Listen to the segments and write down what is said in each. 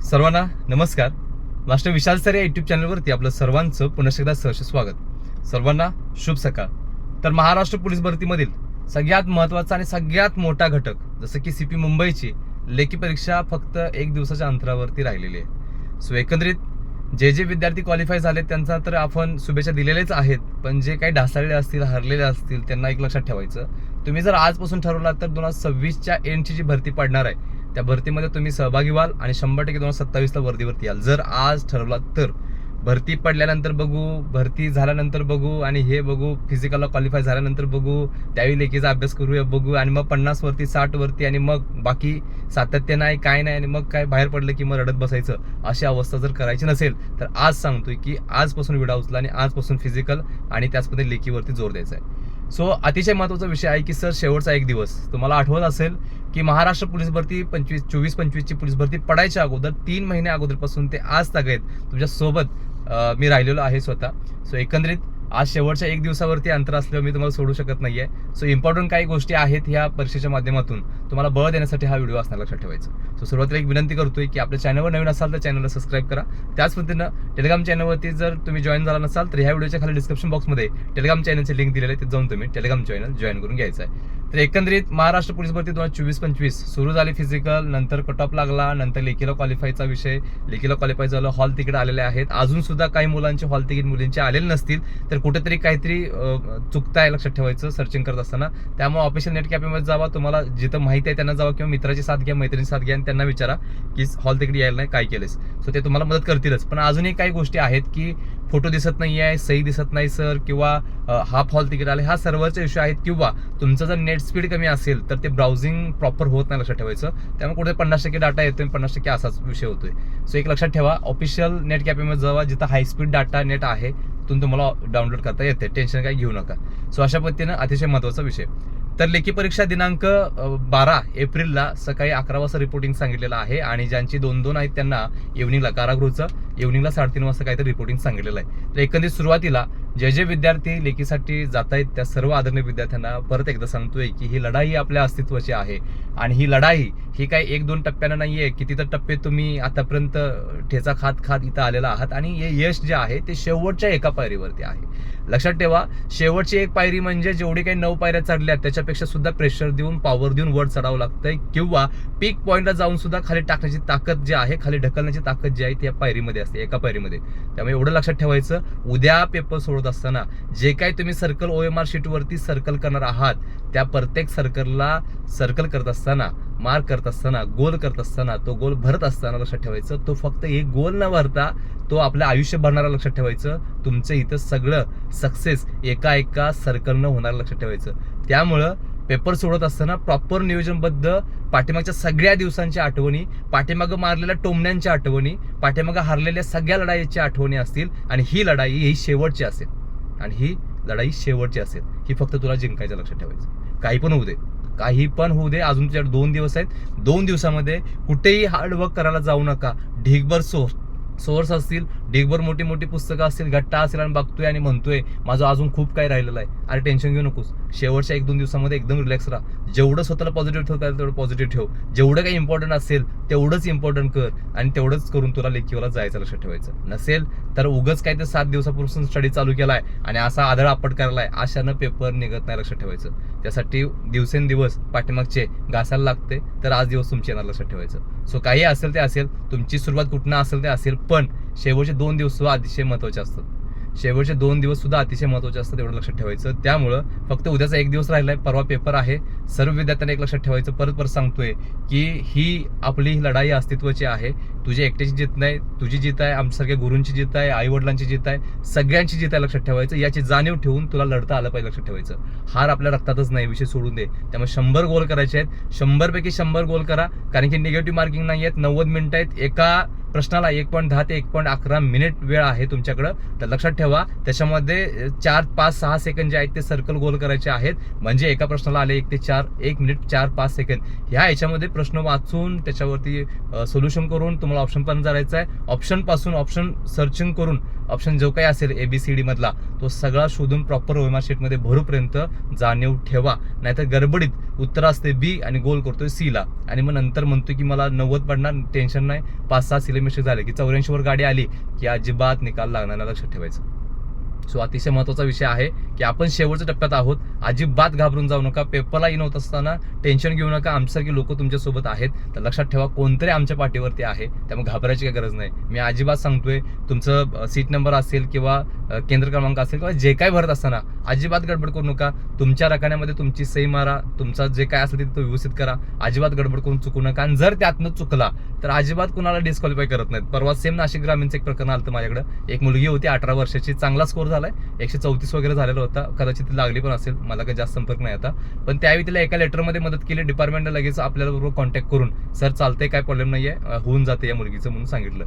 सर्वांना नमस्कार. मास्टर विशाल सर या यूट्यूब चॅनलवरती आपलं सर्वांचं पुन्हा एकदा सहर्ष स्वागत. सर्वांना शुभ सकाळ. तर महाराष्ट्र पोलीस भरतीमधील सगळ्यात महत्त्वाचा आणि सगळ्यात मोठा घटक जसं की CP मुंबईची लेखी परीक्षा फक्त 1 दिवसाच्या अंतरावरती राहिलेली आहे. सो एकंदरीत जे विद्यार्थी क्वालिफाय झाले त्यांचा तर आपण शुभेच्छा दिलेलेच आहेत, पण जे काही ढासळले असतील, हरलेले असतील, त्यांना एक लक्षात ठेवायचं, तुम्ही जर आजपासून ठरवला तर 2026च्या एंडची जी भरती पडणार आहे त्या भरतीमध्ये तुम्ही सहभागी व्हाल आणि 100% 2027ला वर्दीवरती याल. जर आज ठरवला तर भरती पडल्यानंतर बघू, भरती झाल्यानंतर बघू आणि हे बघू, फिजिकलला क्वालिफाय झाल्यानंतर बघू, त्यावेळी लेखीचा अभ्यास करूया बघू आणि मग 50 वरती 60 वरती आणि मग बाकी सातत्य नाही काय नाही आणि मग काय बाहेर पडलं की मग रडत बसायचं, अशी अवस्था जर करायची नसेल तर आज सांगतोय की आजपासून विडा उचला आणि आजपासून फिजिकल आणि त्याचमध्ये लेखीवरती जोर द्यायचा आहे. सो अतिशय महत्त्वाचा विषय आहे की सर शेवटचा 1 दिवस तुम्हाला आठवत असेल की महाराष्ट्र पोलीस भरती 24-25ची पोलीस भरती पडायच्या अगोदर 3 महिने अगोदरपासून ते आज तागत तुमच्या सोबत मी राहिलेलो आहे स्वतः. सो एकंदरीत आज शेवटच्या 1 दिवसावरती अंतर असल्यावर मी तुम्हाला सोडू शकत नाहीये. सो इम्पॉर्टंट काही गोष्टी आहेत ह्या परीक्षेच्या माध्यमातून तुम्हाला बळ देण्यासाठी हा व्हिडिओ असणार, लक्षात ठेवायचं. सो सुरुवातीला एक विनंती करतोय की आपल्या चॅनलवर नवीन असाल तर चॅनलला सबस्क्राईब करा. त्याच पद्धतीनं टेलिग्राम चॅनलवरती जर तुम्ही जॉईन झाला नसाल तर ह्या व्हिडिओच्या खाली डिस्क्रिप्शन बॉक्समध्ये टेलिग्राम चॅनलची लिंक दिलेली आहे, तिथे जाऊन तुम्ही टेलिग्राम चॅनल जॉईन करून घ्यायचं आहे. तर एकंदरीत महाराष्ट्र पोलीस भरती 2024-25 सुरू झाली फिजिकल, नंतर कट ऑफ लागला, नंतर लेखीला क्वालिफायचा विषय, लेखीला क्वालिफाय झालं, हॉल तिकीट आलेले आहेत. अजून सुद्धा काही मुलांचे हॉल तिकीट मुलींचे आलेले नसतील तर कुठेतरी काहीतरी चुकताय, लक्षात ठेवायचं सर्चिंग करत असताना. त्यामुळे ऑफिशियल नेट कॅफेमध्ये जावा, तुम्हाला जिथं माहिती आहे त्यांना जावा किंवा मित्राची साथ घ्या, मैत्रिणीची साथ घ्या आणि त्यांना विचारा की हॉल तिकीट यायला नाही, काय केलेस. सो ते तुम्हाला मदत करतीलच. पण अजूनही काही गोष्टी आहेत की फोटो दिसत नाही आहे, सही दिसत नाही सर, किंवा हाफ हॉल तिकीट आले, हा सर्वरचे इश्यू आहेत. किंवा तुमचं जर नेट स्पीड कमी असेल तर ते ब्राउझिंग प्रॉपर होत नाही, लक्षात ठेवायचं. त्यामुळे कुठे 50% डाटा येतोय, 50% असाच विषय होतोय. सो एक लक्षात ठेवा, ऑफिशियल नेट कॅफेमध्ये जावा, जिथं हाय स्पीड डाटा नेट आहे तिथून तुम्हाला डाउनलोड करता येते, टेन्शन काही घेऊ नका. सो अशा पद्धतीनं अतिशय महत्त्वाचा विषय. तर लेखी परीक्षा दिनांक 12 एप्रिलला सकाळी 11 वाजता रिपोर्टिंग सांगितलेलं आहे आणि ज्यांची 2-2 आहेत त्यांना इव्हनिंगला, कारागृहचं इव्हनिंगला 3:30 वाजता काहीतरी रिपोर्टिंग सांगितलेलं आहे. तर एकंदरीत सुरुवातीला जे विद्यार्थी लेखीसाठी जात आहेत त्या सर्व आदरणीय विद्यार्थ्यांना परत एकदा सांगतोय की ही लढाई आपल्या अस्तित्वाची आहे आणि ही लढाई ही काही 1-2 टप्प्यानं नाही आहे. किती तर टप्पे तुम्ही आतापर्यंत ठेचा खात इथं आलेला आहात आणि हे यश जे आहे ते शेवटच्या एका पायरीवरती आहे. लक्षात ठेवा, शेवटची एक पायरी म्हणजे जेवढी काही 9 पायऱ्या चढल्या त्याच्यापेक्षा सुद्धा प्रेशर देऊन, पॉवर देऊन वर चढावं लागतंय किंवा पीक पॉईंटला जाऊन सुद्धा खाली टाकण्याची ताकद जी आहे, खाली ढकलण्याची ताकद जी आहे ती या पायरीमध्ये असते, एका पायरीमध्ये. त्यामुळे एवढं लक्षात ठेवायचं, उद्या पेपर सोडत असताना जे काही तुम्ही सर्कल OMR शीटवरती सर्कल करणार आहात त्या प्रत्येक सर्कलला सर्कल करत असताना, मार्क करत असताना, गोल करत असताना, तो गोल भरत असताना लक्षात ठेवायचं, तो फक्त एक गोल न भरता तो आपलं आयुष्य भरणारा, लक्षात ठेवायचं. तुमचं इथं सगळं सक्सेस एका सर्कलनं होणार, लक्षात ठेवायचं. त्यामुळं पेपर सोडत असताना प्रॉपर नियोजनबद्ध पाठीमागच्या सगळ्या दिवसांच्या आठवणी, पाठीमागं मारलेल्या टोमण्यांच्या आठवणी, पाठीमागं हारलेल्या सगळ्या लढाईच्या आठवणी असतील आणि ही लढाई ही शेवटची असेल आणि ही लढाई शेवटची असेल. ही फक्त तुला जिंकायचं, लक्षात ठेवायचं. काही पण होऊ दे, काही पण होऊ दे, अजून तुझ्याकडे 2 दिवस आहेत. 2 दिवसामध्ये कुठेही हार्डवर्क करायला जाऊ नका. ढीगभर सोर्स असतील, ढीगभर मोठी पुस्तकं असतील, गट्टा असेल आणि बघतोय आणि म्हणतोय माझं अजून खूप काही राहिलेलं आहे. अरे टेन्शन घेऊ नकोस. शेवटच्या 1-2 दिवसामध्ये एकदम रिलॅक्स राहा. जेवढं स्वतःला पॉझिटिव्ह ठेवता येईल तेवढं पॉझिटिव्ह ठेव. जेवढं काही इम्पॉर्टंट असेल तेवढंच इम्पॉर्टंट कर आणि तेवढंच करून तुला लेखीला जायचं, लक्षात ठेवायचं. नसेल तर उगच काय ते 7 दिवसापासून स्टडी चालू केलाय आणि असा आदळ आपट करायलाय, अशानं पेपर निघत नाही, लक्षात ठेवायचं. त्यासाठी दिवसेंदिवस पाठीमागचे घासायला लागते, तर आज दिवस तुमचे येणार, लक्षात ठेवायचं. सो काही असेल ते असेल, तुमची सुरुवात कुठनं असेल ते असेल, पण शेवटचे 2 दिवस सुद्धा अतिशय महत्त्वाचे असतात. शेवटचे 2 दिवस सुद्धा अतिशय महत्त्वाचे असतात, एवढं लक्षात ठेवायचं. त्यामुळं फक्त उद्याचा 1 दिवस राहिलाय, परवा पेपर आहे. सर्व विद्यार्थ्यांना एक लक्षात ठेवायचं, परत सांगतोय की ही आपली लढाई अस्तित्वाची आहे. तुझी एकट्याची जीत नाही, तुझी जीत आहे, आमच्यासारख्या गुरूंची जीत आहे, आई वडिलांची जीत आहे, सगळ्यांची जीत आहे, लक्षात ठेवायचं. याची जाणीव ठेवून तुला लढता आलं पाहिजे, लक्षात ठेवायचं. हार आपल्या रक्तातच नाही, विषय सोडून दे. त्यामुळे 100 गोल करायचे आहेत, 100 पैकी 100 गोल करा. कारण की निगेटिव्ह मार्किंग नाही आहेत, 90 मिनिटं आहेत. एका प्रश्नाला 1.10 ते 1.11 मिनिट वेळ आहे तुमच्याकडं. तर लक्षात ठेवा, त्याच्यामध्ये 4, 5, 6 सेकंद जे आहेत ते सर्कल गोल करायचे आहेत. म्हणजे एका प्रश्नाला आले 1 ते 4, 1 मिनिट 4-5 सेकंद. ह्या याच्यामध्ये प्रश्न वाचून त्याच्यावरती सोल्युशन करून तुम्हाला ऑप्शन पण जायचं आहे. ऑप्शन पासून ऑप्शन सर्चिंग करून ऑप्शन जो काही असेल ABCD मधला तो सगळा शोधून प्रॉपर OMR शीटमध्ये भरूपर्यंत जाणीव ठेवा, नाहीतर गडबडीत उत्तर असते B आणि गोल करतोय C ला आणि मग नंतर म्हणतोय की मला 90 पडणार, टेन्शन नाही, 5-6 सिले मिस्टेक झाले की 84 वर गाडी आली की अजिबात निकाल लागणार नाही, लक्षात ठेवायचं. सो अतिशय महत्त्वाचा विषय आहे की आपण शेवटच्या टप्प्यात आहोत. अजिबात घाबरून जाऊ नका. पेपरला इन होत असताना टेन्शन घेऊ नका. आमच्यासारखी लोक तुमच्यासोबत आहेत, तर लक्षात ठेवा कोणतरी आमच्या पाठीवरती आहे, त्यामुळे घाबरायची काही गरज नाही. मी अजिबात सांगतोय तुमचं सीट नंबर असेल किंवा केंद्र क्रमांक असेल किंवा जे काही भरत असताना अजिबात गडबड करू नका. तुमच्या रकान्यामध्ये तुमची सही मारा, तुमचा जे काय असेल ते व्यवस्थित करा. अजिबात गडबड करून चुकू नका. आणि जर त्यातनं चुकला तर अजिबात कुणाला डिस्क्वालिफाय करत नाहीत. परवा सेम नाशिक ग्रामीणचं एक प्रकरण आलं माझ्याकडे. एक मुलगी होती 18 वर्षाची, चांगला स्कोर झालाय, 134 वगैरे झालेला होता, कदाचित ती लागली पण असेल, मला काही जास्त संपर्क नाही आता. पण त्यावेळी तिला एका लेटरमध्ये मदत केली. डिपार्टमेंटने लगेच आपल्याला बरोबर कॉन्टॅक्ट करून सर चालतंय, काय प्रॉब्लेम नाहीये, होऊन जाते या मुलगीचं म्हणून सांगितलं.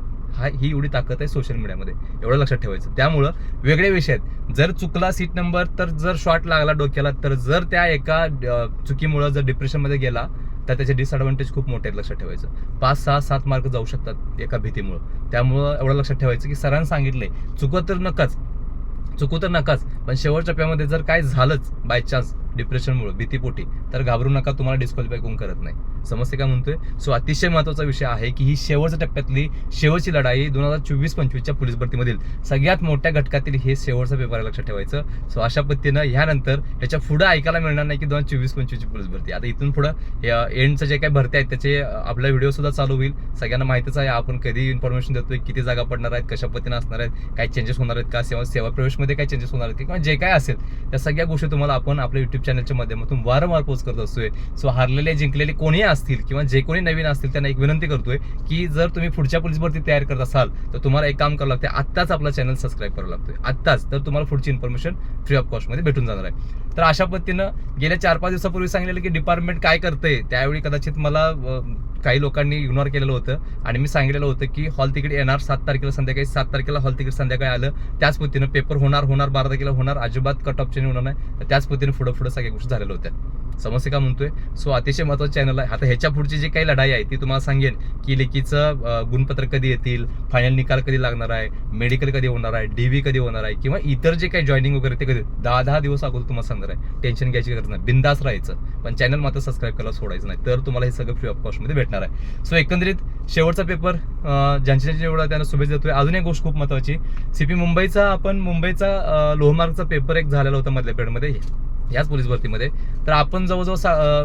ही एवढी ताकद आहे सोशल मीडियामध्ये, एवढं लक्षात ठेवायचं. त्यामुळं वेगळे विषय आहेत. जर चुकला सीट नंबर तर जर शॉर्ट लागला डोक्याला तर जर त्या एका चुकीमुळे जर डिप्रेशनमध्ये गेला तर त्याचे डिसएडव्हान्टेज खूप मोठे आहेत, लक्षात ठेवायचं. 5, 6, 7 मार्क जाऊ शकतात एका भीतीमुळं. त्यामुळं एवढं लक्षात ठेवायचं की सरांनी सांगितलंय चुकू तर नकाच, पण शेवटच्या टप्प्यामध्ये जर काय झालंच बाय चान्स डिप्रेशनमुळे, भीतीपोटी, तर घाबरू नका, तुम्हाला डिस्क्वालिफाय कोण करत नाही. समजते काय म्हणतोय? सो अतिशय महत्त्वाचा विषय आहे की ही शेवटच्या टप्प्यातली शेवटची लढाई 2024-25च्या पोलीस भरतीमधील सगळ्यात मोठ्या घटकातील हे शेवटचा पेपर आहे, लक्षात ठेवायचं. सो अशा पद्धतीनं ह्यानंतर याच्या पुढे ऐकायला मिळणार नाही की 2024-25ची पोलीस भरती. आता इथून पुढं एंडचं जे काही भरती आहेत त्याचे आपला व्हिडिओ सुद्धा चालू होईल. सगळ्यांना माहितीच आहे आपण कधी इन्फॉर्मेशन देतोय, किती जागा पडणार आहेत, कशा पद्धतीने असणार आहेत, काय चेंजेस होणार आहेत का, सेवा प्रवेशमध्ये काय चेंजेस होणार आहेत किंवा जे काय असेल त्या सगळ्या गोष्टी तुम्हाला आपण आपल्या युट्यूब चॅनलच्या माध्यमातून वारंवार पोस्ट करत असतोय. सो हारलेले जिंकलेले कोणीही असतील किंवा जे कोणी नवीन असतील त्यांना एक विनंती करतोय की जर तुम्ही पुढच्या पोलीस भरती तयार करत असाल तर तुम्हाला एक काम करावं लागते, आत्ताच आपला चॅनल सबस्क्राईब करावं लागतोय, आत्ताच, तर तुम्हाला पुढची इन्फॉर्मेशन फ्री ऑफ कॉस्टमध्ये भेटून जाणार आहे. तर अशा पद्धतीनं गेल्या 4-5 दिवसापूर्वी सांगितलेलं की डिपार्टमेंट काय करतंय, त्यावेळी कदाचित मला काही लोकांनी इग्नोर केलेलं होतं आणि मी सांगितलेलं होतं की हॉल तिकीट येणार 7 तारखेला संध्याकाळी, 7 तारखेला हॉल तिकीट संध्याकाळी आलं. त्याच पद्धतीनं पेपर होणार 12 तारखेला होणार, अजिबात कट ऑफ चेंज होणार नाही. त्याच पद्धतीने पुढं सगळ्या गोष्टी झालेल्या होत्या. समस्या का म्हणतोय? सो अतिशय महत्त्वाचं चॅनल आहे. आता ह्याच्या पुढची जी काही लढाई आहे ती तुम्हाला सांगेन की लेखीचं गुणपत्र कधी येतील, फायनल निकाल कधी लागणार आहे, मेडिकल कधी होणार आहे, DV कधी होणार आहे किंवा इतर जे काही जॉईनिंग वगैरे ते कधी 10 दिवस अगोदर तुम्हाला सांगणार आहे. टेन्शन घ्यायची गरज नाही, बिंदास राहायचं, पण चॅनल मात्र सबस्क्राईब करायला सोडायचं नाही, तर तुम्हाला हे सगळं फ्री ऑफ कॉस्टमध्ये भेटणार आहे. सो एकंदरीत शेवटचा पेपर ज्यांच्या एवढा त्यांना शुभेच्छा देतोय. अजून एक गोष्ट खूप महत्त्वाची, CP मुंबईचा मुंबईचा लोहमार्गचा पेपर एक झालेला होता मधल्या पिरियडमध्ये ह्याच पोलीस भरतीमध्ये. तर आपण जवळजवळ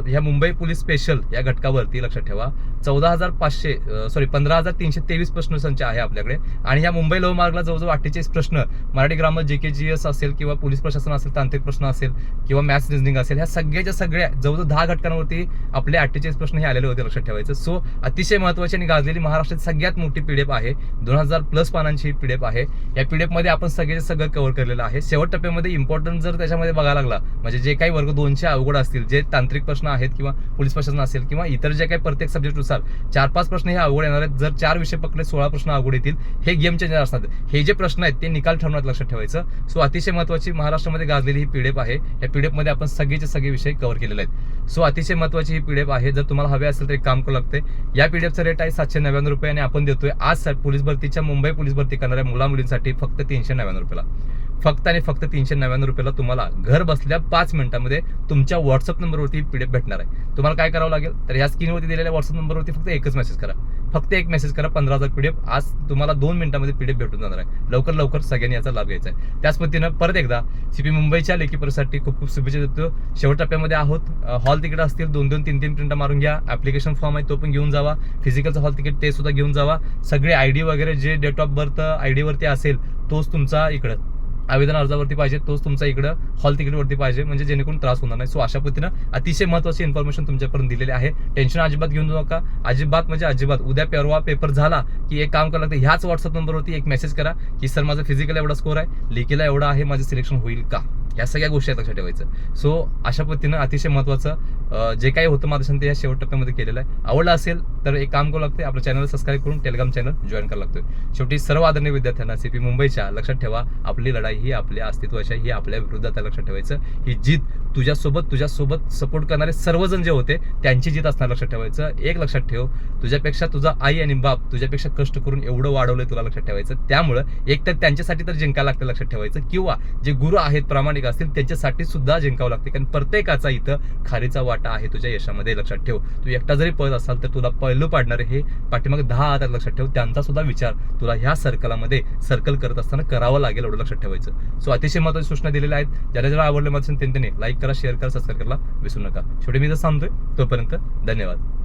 ह्या मुंबई पोलीस स्पेशल या घटकावरती लक्षात ठेवा 15,323 प्रश्नसंच आहे आपल्याकडे. आणि ह्या मुंबई लोहमार्गला जवळजवळ 48 प्रश्न मराठी ग्रामर, JKGS असेल किंवा पोलीस प्रशासन असेल, तांत्रिक प्रश्न असेल किंवा मॅथ्स रिझनिंग असेल, ह्या सगळ्याच्या सगळ्या जवळजवळ 10 घटकांवरती आपले 48 प्रश्न हे आलेले होते, लक्षात ठेवायचं. सो अतिशय महत्त्वाची आणि गाजलेली महाराष्ट्राची सगळ्यात मोठी PDF आहे, 2000+ पानांची PDF आहे. या PDF मध्ये आपण सगळं कव्हर केलेलं आहे. शेवट टप्प्यामध्ये इम्पॉर्टन्ट जर त्याच्यामध्ये बघायला लागला, म्हणजे जे काही वर्ग 2चे अवघड असतील, जे तांत्रिक प्रश्न आहेत किंवा पोलीस प्रशासन असेल किंवा इतर जे काही प्रत्येक सब्जेक्टनुसार 4-5 प्रश्न हे अवघड येणार आहेत. जर 4 विषय पकडले 16 प्रश्न अवघड येतील. हे गेम चेंजर असतात. हे जे प्रश्न आहेत ते निकाल ठरवण्यात लक्षात ठेवायचं. सो अतिशय महत्त्वाची महाराष्ट्रामध्ये गाजलेली ही PDF आहे. या PDF मध्ये आपण सगळे विषय कव्हर केलेले आहेत. सो अतिशय महत्त्वाची ही PDF आहे. जर तुम्हाला हवे असेल तर एक काम करावं लागते. या PDFचा रेट आहे 799 रुपये आणि आपण देतोय आज पोलीस भरतीच्या मुंबई पोलीस भरती करणाऱ्या मुलामुलींसाठी फक्त 399 रुपयाला. फक्त आणि फक्त 399 रुपयाला तुम्हाला घर बसल्या 5 मिनिटांमध्ये तुमच्या व्हॉट्सअप नंबरवरती PDF भेटणार आहे. तुम्हाला काय करावं लागेल तर ह्या स्क्रीनवरती दिलेल्या व्हॉट्सअप नंबरवरती फक्त एकच मेसेज करा. फक्त एक मेसेज करा, 15,000 PDF. आज तुम्हाला 2 मिनिटांमध्ये PDF भेटून जाणार आहे. लवकर सगळ्यांनी याचा लाभ घ्यायचा आहे. त्याच पद्धतीनं परत एकदा CP मुंबईच्या लेखी परीक्षेसाठी खूप शुभेच्छा देतो. शेवट टप्प्यामध्ये आहोत. हॉल तिकीट असतील 2-2, 3-3 प्रिंट मारून घ्या. ऍप्लिकेशन फॉर्म आहे तो पण घेऊन जावा. फिजिकलचं हॉल तिकीट ते सुद्धा घेऊन जावा. सगळे ID वगैरे जे डेट ऑफ बर्थ ID वरती असेल तोच तुमचा इकडं आवेदन अर्जावरती पाहिजे, तोच तुमचा इकडं हॉल तिकीटवरती पाहिजे, म्हणजे जेणेकरून त्रास होणार नाही. सो अशा पद्धतीनं अतिशय महत्त्वाची इन्फॉर्मेशन तुमच्यापर्यंत दिलेली आहे. टेन्शन अजिबात घेऊन जाऊ नका, अजिबात. उद्या परवा पेपर झाला की एक काम करावं लागतं, ह्याच व्हॉट्सअप नंबरवरती एक मेसेज करा की सर माझं फिजिकल एवढा स्कोर आहे, लेखीला एवढा आहे, माझं सिलेक्शन होईल का, या सगळ्या गोष्टी लक्षात ठेवायचं. सो अशा पद्धतीनं अतिशय महत्त्वाचं जे काही होतं माझं ते या शेवट टप्प्यामध्ये केलेलं आहे. आवडलं असेल तर एक काम करावं लागतं, आपलं चॅनल सबस्क्राईब करून टेलिग्राम चॅनल जॉईन करावं लागतं. शेवटी सर्व आदरणीय विद्यार्थ्यांना CP मुंबईच्या लक्षात ठेवा, आपली लढाई ही आपल्या अस्तित्वाच्या, ही आपल्या विरोधात लक्षात ठेवायचं. ही जीत तुझ्यासोबत सपोर्ट करणारे सर्वजण जे होते त्यांची जीत असणार. लक्षात ठेवायचं. एक लक्षात ठेव, तुझ्यापेक्षा तुझा आई आणि बाप तुझ्यापेक्षा कष्ट करून एवढं वाढवलंय तुला. लक्षात ठेवायचं. त्यामुळं एक तर त्यांच्यासाठी तर जिंकायला लागतं. लक्षात ठेवायचं. किंवा जे गुरु आहेत प्रामाणिक असतील त्यांच्यासाठी सुद्धा जिंकावं लागते. कारण प्रत्येकाचा इथं खारीचा वाटा आहे तुझ्या यशामध्ये. लक्षात ठेव. तू एकटा जरी पळत असाल तर तुला पहिलं पाडणारे हे पाठीमागे 10 हात. लक्षात ठेव. त्यांचा सुद्धा विचार तुला ह्या सर्कलमध्ये सर्कल करत असताना करावं लागेल. एवढं लक्षात ठेवायचं. सो अतिशय महत्त्वाच्या सूचना दिलेल्या आहेत. ज्याला आवडले माझं त्यांनी लाईक करा, शेअर करा, सबस्क्राईब करायला विसरू नका. शेवटी मी जर सांगतोय तोपर्यंत धन्यवाद.